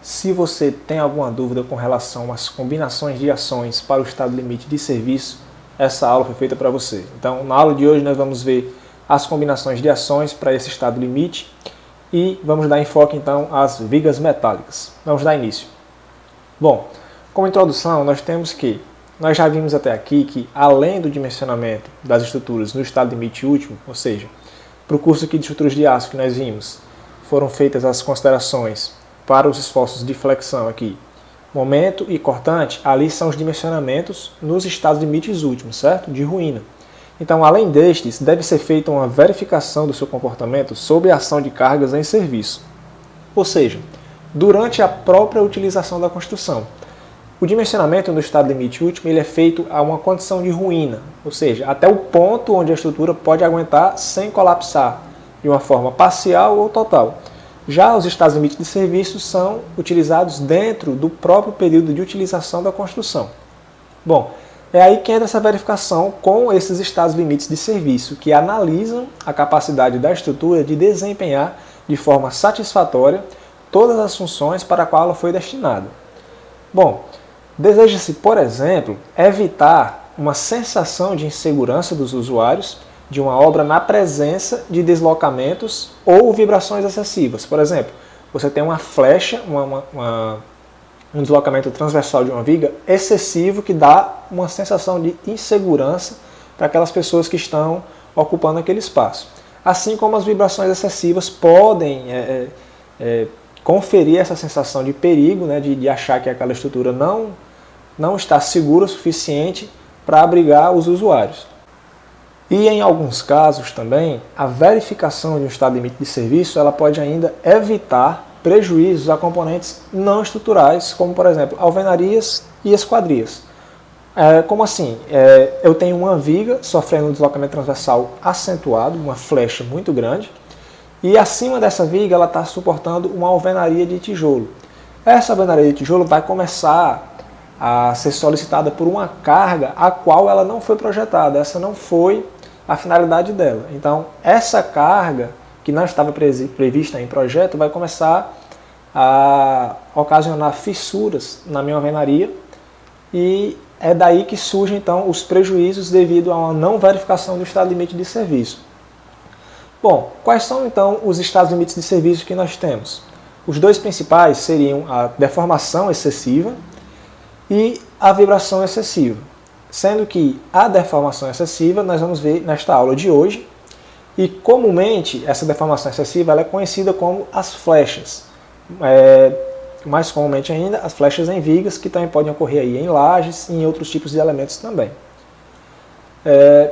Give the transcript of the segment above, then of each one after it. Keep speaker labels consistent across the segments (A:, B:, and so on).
A: Se você tem alguma dúvida com relação às combinações de ações para o estado limite de serviço, essa aula foi feita para você. Então, na aula de hoje nós vamos ver as combinações de ações para esse estado limite e vamos dar enfoque então às vigas metálicas. Vamos dar início. Bom, como introdução nós já vimos até aqui que além do dimensionamento das estruturas no estado limite último, ou seja, para o curso aqui de estruturas de aço que nós vimos, foram feitas as considerações para os esforços de flexão aqui, momento e cortante, ali são os dimensionamentos nos estados limites últimos, certo? De ruína. Então, além destes, deve ser feita uma verificação do seu comportamento sob a ação de cargas em serviço, ou seja, durante a própria utilização da construção. O dimensionamento no estado limite último ele é feito a uma condição de ruína, ou seja, até o ponto onde a estrutura pode aguentar sem colapsar, de uma forma parcial ou total. Já os estados limites de serviço são utilizados dentro do próprio período de utilização da construção. Bom, é aí que entra essa verificação com esses estados limites de serviço, que analisam a capacidade da estrutura de desempenhar de forma satisfatória todas as funções para a qual ela foi destinada. Bom, deseja-se, por exemplo, evitar uma sensação de insegurança dos usuários de uma obra na presença de deslocamentos ou vibrações excessivas. Por exemplo, você tem uma flecha, um deslocamento transversal de uma viga excessivo que dá uma sensação de insegurança para aquelas pessoas que estão ocupando aquele espaço. Assim como as vibrações excessivas podem conferir essa sensação de perigo, né, de achar que aquela estrutura não está segura o suficiente para abrigar os usuários. E em alguns casos também, a verificação de um estado limite de serviço ela pode ainda evitar prejuízos a componentes não estruturais, como por exemplo, alvenarias e esquadrias. Como assim? Eu tenho uma viga sofrendo um deslocamento transversal acentuado, uma flecha muito grande, e acima dessa viga ela está suportando uma alvenaria de tijolo. Essa alvenaria de tijolo vai começar a ser solicitada por uma carga a qual ela não foi projetada, essa não foi a finalidade dela. Então, essa carga que não estava prevista em projeto vai começar a ocasionar fissuras na minha alvenaria e é daí que surgem então os prejuízos devido a uma não verificação do estado limite de serviço. Bom, quais são então os estados limites de serviço que nós temos? Os dois principais seriam a deformação excessiva e a vibração excessiva. Sendo que a deformação excessiva nós vamos ver nesta aula de hoje e comumente essa deformação excessiva ela é conhecida como as flechas. Mais comumente ainda as flechas em vigas que também podem ocorrer aí em lajes e em outros tipos de elementos também.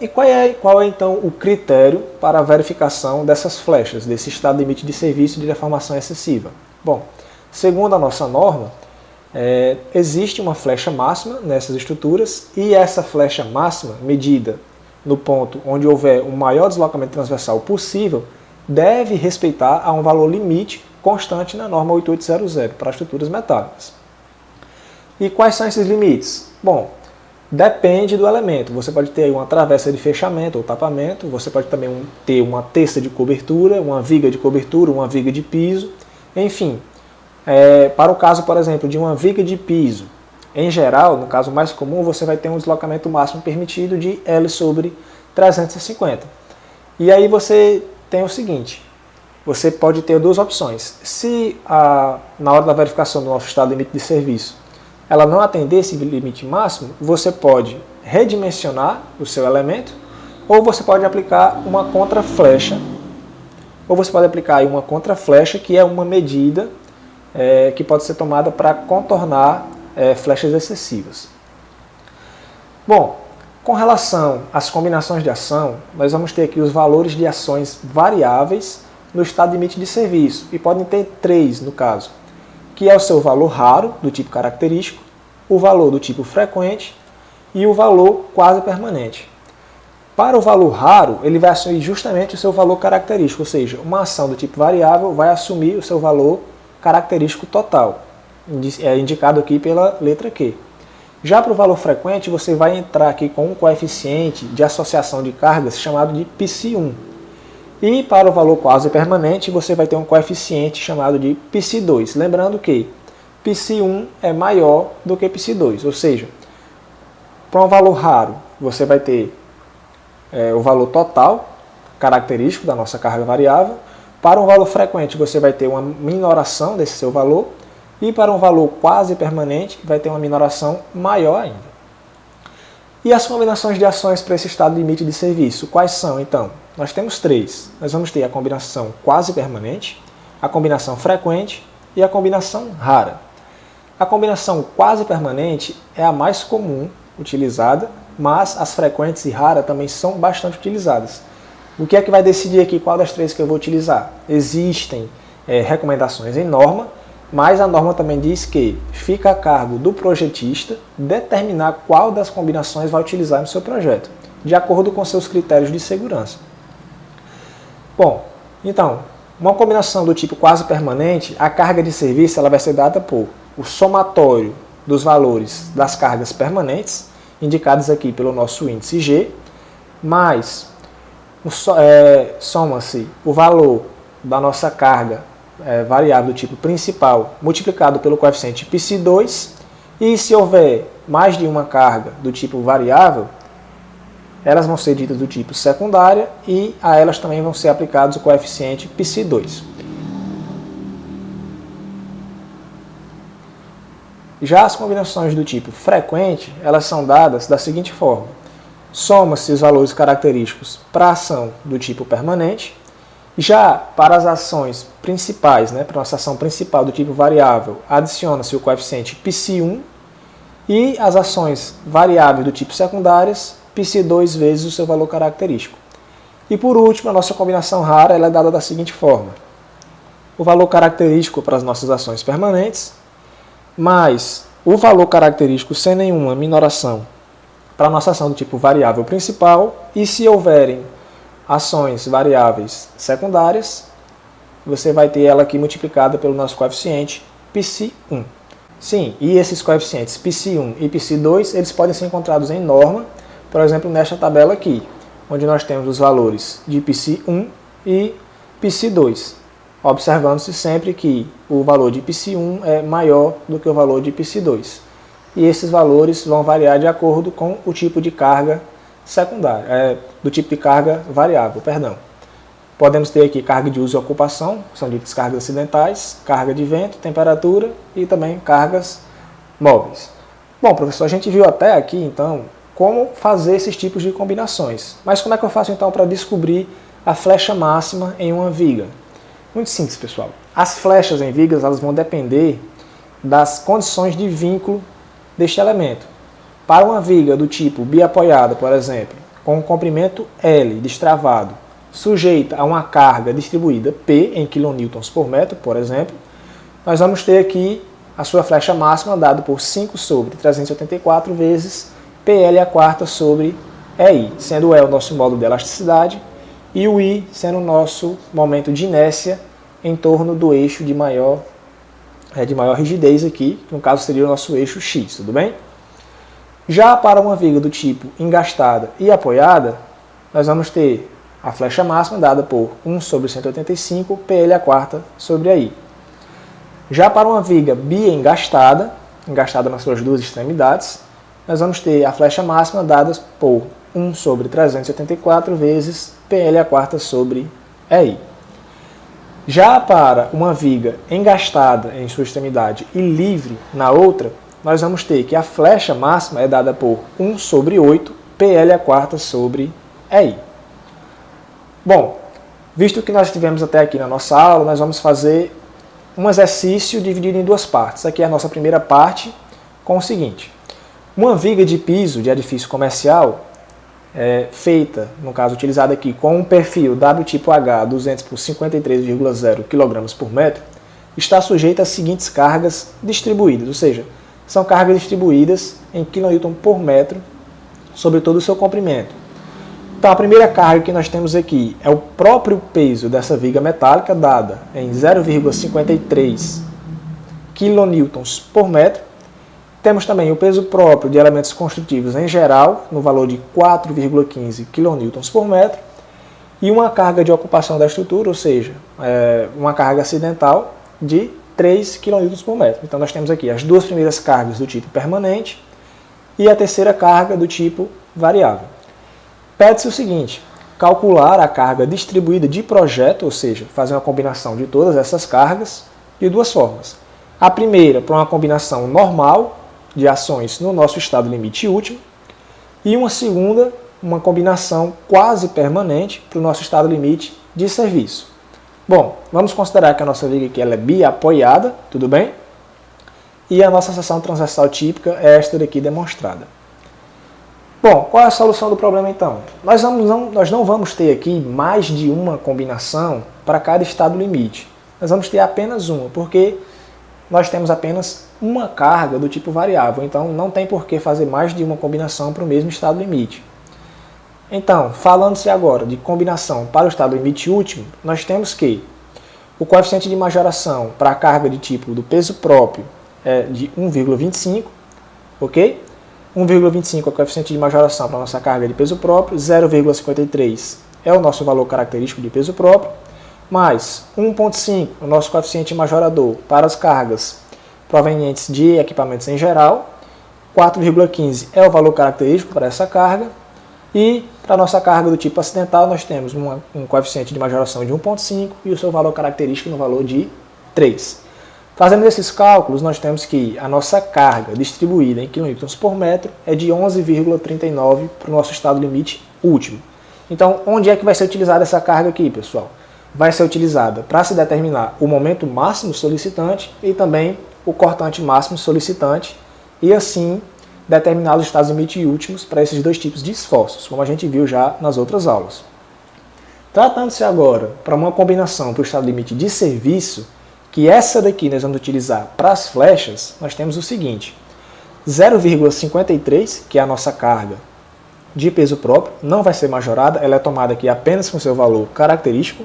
A: E qual é então o critério para a verificação dessas flechas, desse estado limite de serviço de deformação excessiva? Bom, segundo a nossa norma, existe uma flecha máxima nessas estruturas e essa flecha máxima, medida no ponto onde houver o maior deslocamento transversal possível, deve respeitar a um valor limite constante na norma 8800 para estruturas metálicas. E quais são esses limites? Bom, depende do elemento. Você pode ter uma travessa de fechamento ou tapamento, você pode também ter uma testa de cobertura, uma viga de cobertura, uma viga de piso, enfim. Para o caso, por exemplo, de uma viga de piso, em geral, no caso mais comum, você vai ter um deslocamento máximo permitido de L sobre 350. E aí você tem o seguinte, você pode ter duas opções. Se na hora da verificação do nosso estado limite de serviço, ela não atender esse limite máximo, você pode redimensionar o seu elemento, ou você pode aplicar uma contraflecha, que é uma medida que pode ser tomada para contornar flechas excessivas. Bom, com relação às combinações de ação, nós vamos ter aqui os valores de ações variáveis no estado limite de serviço, e podem ter três no caso, que é o seu valor raro, do tipo característico, o valor do tipo frequente e o valor quase permanente. Para o valor raro, ele vai assumir justamente o seu valor característico, ou seja, uma ação do tipo variável vai assumir o seu valor característico total, indicado aqui pela letra Q. Já para o valor frequente, você vai entrar aqui com um coeficiente de associação de cargas chamado de Psi1. E para o valor quase permanente, você vai ter um coeficiente chamado de Psi2. Lembrando que Psi1 é maior do que Psi2, ou seja, para um valor raro você vai ter o valor total característico da nossa carga variável, para um valor frequente você vai ter uma minoração desse seu valor, e para um valor quase permanente vai ter uma minoração maior ainda. E as combinações de ações para esse estado limite de serviço, quais são então? Nós temos três. Nós vamos ter a combinação quase permanente, a combinação frequente e a combinação rara. A combinação quase permanente é a mais comum utilizada, mas as frequentes e raras também são bastante utilizadas. O que é que vai decidir aqui qual das três que eu vou utilizar? Existem recomendações em norma, mas a norma também diz que fica a cargo do projetista determinar qual das combinações vai utilizar no seu projeto, de acordo com seus critérios de segurança. Bom, então, uma combinação do tipo quase permanente, a carga de serviço ela vai ser dada por o somatório dos valores das cargas permanentes, indicados aqui pelo nosso índice G, mais soma-se o valor da nossa carga variável do tipo principal multiplicado pelo coeficiente Psi2, e se houver mais de uma carga do tipo variável, elas vão ser ditas do tipo secundária e a elas também vão ser aplicados o coeficiente Psi2. Já as combinações do tipo frequente, elas são dadas da seguinte forma: soma-se os valores característicos para a ação do tipo permanente. Já para as ações principais, para a nossa ação principal do tipo variável, adiciona-se o coeficiente Psi1, e as ações variáveis do tipo secundárias, Psi2 vezes o seu valor característico. E por último, a nossa combinação rara ela é dada da seguinte forma: o valor característico para as nossas ações permanentes, mais o valor característico sem nenhuma minoração para a nossa ação do tipo variável principal, e se houverem ações variáveis secundárias, você vai ter ela aqui multiplicada pelo nosso coeficiente Psi1. Sim, e esses coeficientes Psi1 e Psi2, eles podem ser encontrados em norma, por exemplo, nesta tabela aqui, onde nós temos os valores de Psi1 e Psi2, observando-se sempre que o valor de Psi1 é maior do que o valor de Psi2. E esses valores vão variar de acordo com o tipo de carga secundária, do tipo de carga variável, perdão. Podemos ter aqui carga de uso e ocupação, são ditas cargas acidentais, carga de vento, temperatura e também cargas móveis. Bom, professor, a gente viu até aqui, então, como fazer esses tipos de combinações. Mas como é que eu faço, então, para descobrir a flecha máxima em uma viga? Muito simples, pessoal. As flechas em vigas elas vão depender das condições de vínculo deste elemento. Para uma viga do tipo biapoiada, por exemplo, com um comprimento L destravado, sujeita a uma carga distribuída P em kN por metro, por exemplo, nós vamos ter aqui a sua flecha máxima dada por 5 sobre 384 vezes PL a quarta sobre EI, sendo o E o nosso módulo de elasticidade e o I sendo o nosso momento de inércia em torno do eixo de maior rigidez aqui, que no caso seria o nosso eixo X, tudo bem? Já para uma viga do tipo engastada e apoiada, nós vamos ter a flecha máxima dada por 1 sobre 185 PL a quarta sobre AI. Já para uma viga biengastada, engastada nas suas duas extremidades, nós vamos ter a flecha máxima dada por 1 sobre 384 vezes PL a quarta sobre EI. Já para uma viga engastada em sua extremidade e livre na outra, nós vamos ter que a flecha máxima é dada por 1 sobre 8 PL a quarta sobre EI. Bom, visto que nós tivemos até aqui na nossa aula, nós vamos fazer um exercício dividido em duas partes. Aqui é a nossa primeira parte com o seguinte: uma viga de piso de edifício comercial feita, no caso utilizada aqui, com um perfil W tipo H 200 por 53,0 kg por metro, está sujeita às seguintes cargas distribuídas, ou seja, são cargas distribuídas em kN por metro sobre todo o seu comprimento. Então a primeira carga que nós temos aqui é o próprio peso dessa viga metálica, dada em 0,53 kN por metro. Temos também o peso próprio de elementos construtivos em geral, no valor de 4,15 kN por metro, e uma carga de ocupação da estrutura, ou seja, uma carga acidental de 3 kN por metro. Então nós temos aqui as duas primeiras cargas do tipo permanente e a terceira carga do tipo variável. Pede-se o seguinte: calcular a carga distribuída de projeto, ou seja, fazer uma combinação de todas essas cargas de duas formas. A primeira, para uma combinação normal de ações no nosso estado limite último, e uma segunda, uma combinação quase permanente para o nosso estado limite de serviço. Bom, vamos considerar que a nossa viga aqui ela é biapoiada, tudo bem? E a nossa seção transversal típica é esta daqui demonstrada. Bom, qual é a solução do problema então? Nós não vamos ter aqui mais de uma combinação para cada estado limite. Nós vamos ter apenas uma, porque nós temos apenas uma carga do tipo variável, então não tem por que fazer mais de uma combinação para o mesmo estado limite. Então, falando-se agora de combinação para o estado limite último, nós temos que o coeficiente de majoração para a carga de tipo do peso próprio é de 1,25, ok? 1,25 é o coeficiente de majoração para a nossa carga de peso próprio, 0,53 é o nosso valor característico de peso próprio, mais 1,5 o nosso coeficiente majorador para as cargas provenientes de equipamentos em geral, 4,15 é o valor característico para essa carga, e para a nossa carga do tipo acidental nós temos um coeficiente de majoração de 1,5 e o seu valor característico no valor de 3. Fazendo esses cálculos, nós temos que a nossa carga distribuída em kN por metro é de 11,39 para o nosso estado limite último. Então, onde é que vai ser utilizada essa carga aqui, pessoal? Vai ser utilizada para se determinar o momento máximo solicitante e também o cortante máximo solicitante, e assim determinar os estados limite últimos para esses dois tipos de esforços, como a gente viu já nas outras aulas. Tratando-se agora para uma combinação para o estado limite de serviço, que essa daqui nós vamos utilizar para as flechas, nós temos o seguinte: 0,53, que é a nossa carga de peso próprio, não vai ser majorada, ela é tomada aqui apenas com seu valor característico,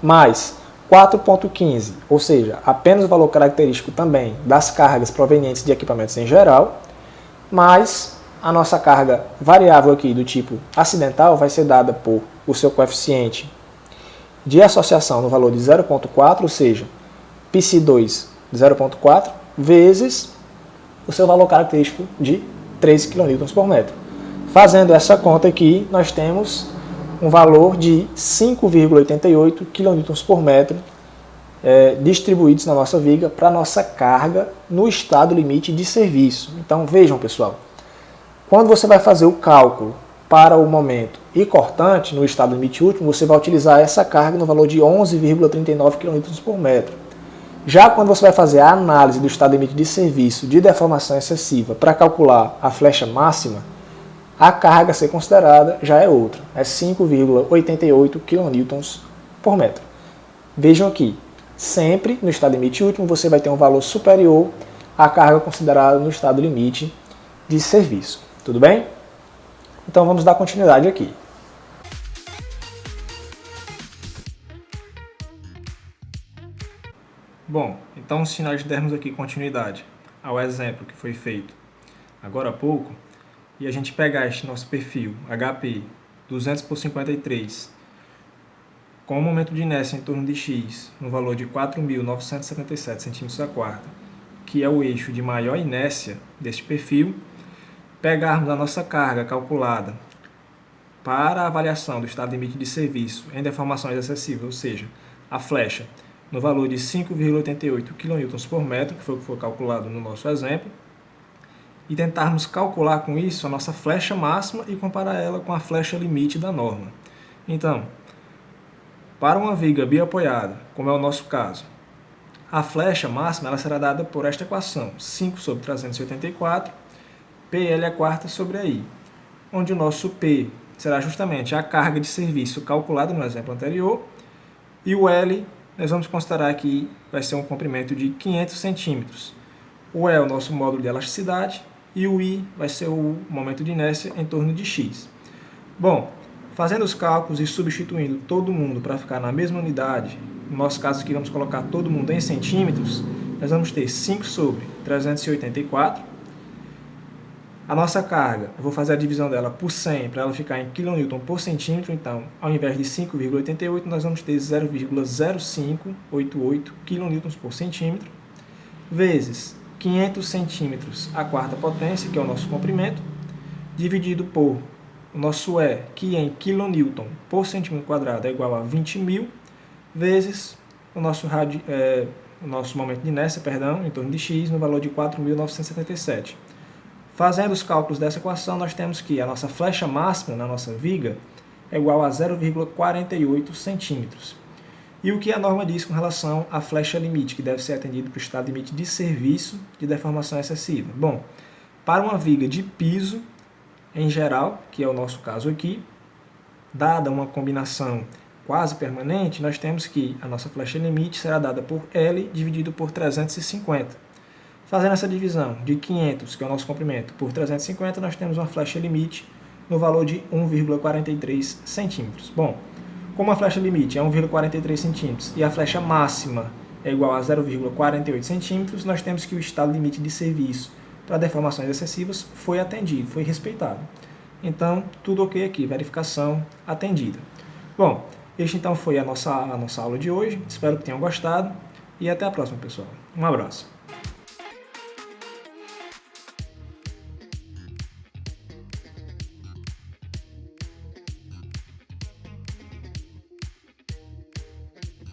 A: mais 4,15, ou seja, apenas o valor característico também das cargas provenientes de equipamentos em geral, mais a nossa carga variável aqui do tipo acidental vai ser dada por o seu coeficiente de associação no valor de 0,4, ou seja, Psi2 0,4 vezes o seu valor característico de 3 kN por metro. Fazendo essa conta aqui, nós temos um valor de 5,88 kN por metro distribuídos na nossa viga para a nossa carga no estado limite de serviço. Então vejam, pessoal, quando você vai fazer o cálculo para o momento e cortante no estado limite último, você vai utilizar essa carga no valor de 11,39 kN por metro. Já quando você vai fazer a análise do estado limite de serviço de deformação excessiva para calcular a flecha máxima, a carga a ser considerada já é outra, é 5,88 kN por metro. Vejam aqui, sempre no estado limite último você vai ter um valor superior à carga considerada no estado limite de serviço. Tudo bem? Então vamos dar continuidade aqui. Bom, então se nós dermos aqui continuidade ao exemplo que foi feito agora há pouco, e a gente pegar este nosso perfil HP 200 por 53, com um momento de inércia em torno de x no valor de 4.977 cm², que é o eixo de maior inércia deste perfil, pegarmos a nossa carga calculada para a avaliação do estado limite de serviço em deformações excessivas, ou seja, a flecha, no valor de 5,88 kN por metro, que foi o que foi calculado no nosso exemplo, e tentarmos calcular com isso a nossa flecha máxima e comparar ela com a flecha limite da norma. Então, para uma viga biapoiada, como é o nosso caso, a flecha máxima ela será dada por esta equação, 5 sobre 384, PL a quarta sobre AI, onde o nosso P será justamente a carga de serviço calculada no exemplo anterior, e o L nós vamos considerar que vai ser um comprimento de 500 centímetros. O E é o nosso módulo de elasticidade e o I vai ser o momento de inércia em torno de x. Bom, fazendo os cálculos e substituindo todo mundo para ficar na mesma unidade, no nosso caso aqui vamos colocar todo mundo em centímetros, nós vamos ter 5 sobre 384. A nossa carga, eu vou fazer a divisão dela por 100 para ela ficar em kN por centímetro, então ao invés de 5,88 nós vamos ter 0,0588 kN por centímetro. vezes 500 centímetros a quarta potência, que é o nosso comprimento, dividido por o nosso E, que em kN por centímetro quadrado é igual a 20.000, vezes o nosso momento de inércia, em torno de x, no valor de 4.977. Fazendo os cálculos dessa equação, nós temos que a nossa flecha máxima na nossa viga é igual a 0,48 centímetros. E o que a norma diz com relação à flecha limite, que deve ser atendido para o estado limite de serviço de deformação excessiva? Bom, para uma viga de piso, em geral, que é o nosso caso aqui, dada uma combinação quase permanente, nós temos que a nossa flecha limite será dada por L dividido por 350. Fazendo essa divisão de 500, que é o nosso comprimento, por 350, nós temos uma flecha limite no valor de 1,43 centímetros. Bom, como a flecha limite é 1,43 centímetros e a flecha máxima é igual a 0,48 centímetros, nós temos que o estado limite de serviço para deformações excessivas foi atendido, foi respeitado. Então, tudo ok aqui, verificação atendida. Bom, este então foi a nossa aula de hoje, espero que tenham gostado e até a próxima, pessoal. Um abraço.